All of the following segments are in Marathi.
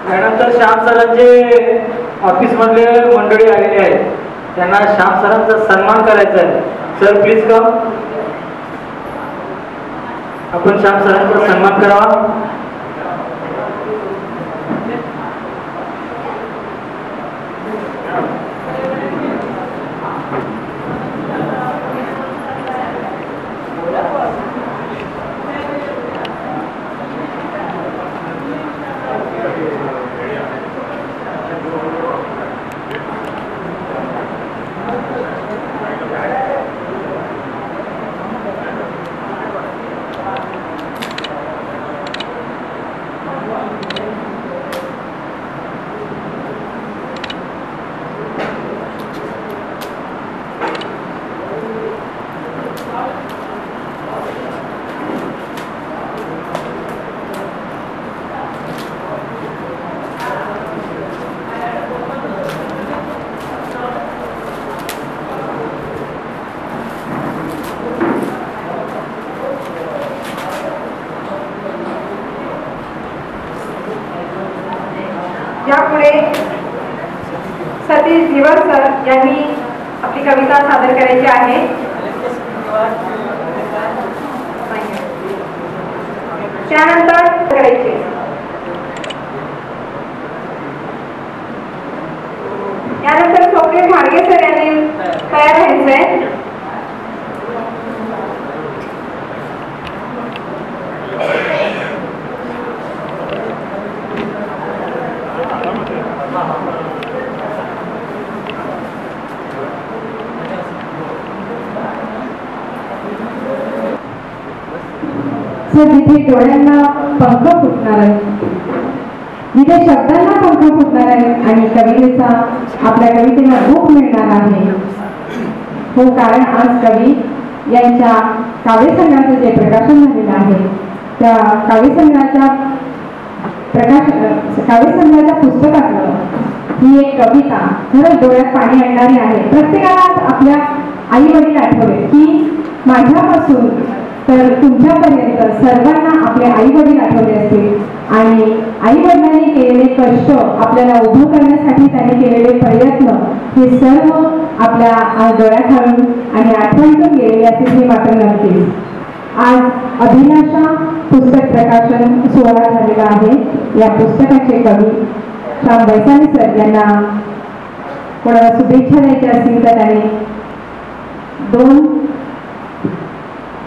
त्यानंतर श्याम सरांचे ऑफिस मधले मंडळी आलेले आहेत, त्यांना श्याम सरांचा सन्मान करायचा आहे. Sir please come. आपण श्याम सरांचा सन्मान करावा. यापुढे सतीश दिवस सर यांनी आपली कविता सादर करायची आहे. त्यानंतर करायचे यानंतर स्वप्नील भाडगे सर यांनी तयार व्हायचंय. जिथे डोळ्यांना पंख फुटणार आहे, जिथे शब्दांना पंख फुटणार आहे आणि कवितेचा आपल्या कवितेला रूप मिळणार आहे. हो, कारण आज कवी यांच्या काव्यसंग्रहाचं जे प्रकाशन झालेलं आहे, त्या काव्यसंग्रहाच्या पुस्तकातलं ही एक कविता खरंच डोळ्यात पाणी आणणारी आहे. प्रत्येकाला आपल्या आई वडील आठवले की माझ्यापासून तर तुमच्यापर्यंत सर्वांना आपले आई वडील आठवले असतील आणि आई वडिलांनी केलेले कष्ट, आपल्याला उभं करण्यासाठी त्यांनी केलेले प्रयत्न, हे सर्व आपल्या डोळ्याखालून आणि आठवणीतून गेलेले असतील हे मात्र नक्कीच. आज अभिलाषा पुस्तक प्रकाशन सोहळा झालेला आहे. या पुस्तकाचे कवी श्याम बैसानी सर यांना कोणाला शुभेच्छा द्यायच्या असतील तर त्यांनी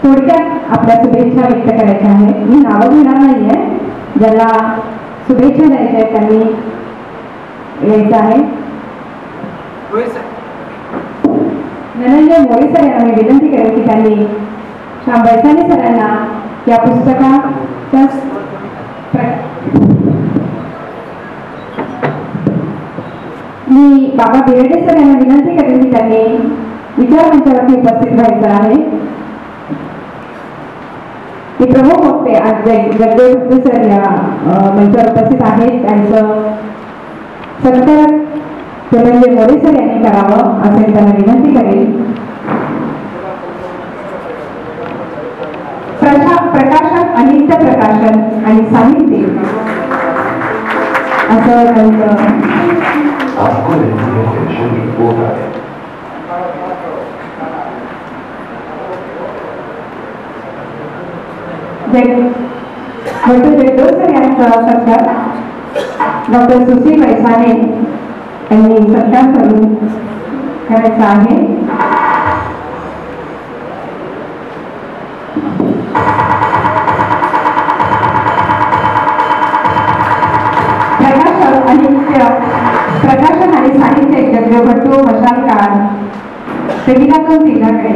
थोडक्यात आपल्या शुभेच्छा व्यक्त करायच्या आहेत. मी नावं घेणार नाहीये, ज्याला शुभेच्छा द्यायच्या आहेत त्यांनी यायचं आहे. धनंजय मोरे सर यांना मी विनंती करेन की त्यांनी श्याम बैसानी सरांना या पुस्तकाच्या मी बाबा बिर्डे सर यांना विनंती करेन की त्यांनी विचार मंचावरती उपस्थित व्हायचं आहे. ते प्रमुख वक्ते आज जगदेव सर या मंचावर उपस्थित आहेत. त्यांचं सत्कार धनंजय मोरे सर यांनी करावं असे त्यांना विनंती करेल. प्रकाशन, अनित्य प्रकाशन आणि साहित्य असं त्यांचं जगदोसर यांचा सत्कार डॉक्टर सुशील वैसाने यांनी सत्कार करून करायचा आहे. प्रकाशन आणि साहित्य जगभट्टो मशाल काळ सगळीकडून तिच्याकडे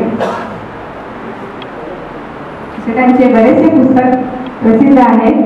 असे त्यांचे बरेचसे पुस्तक प्रसिद्ध आहेत.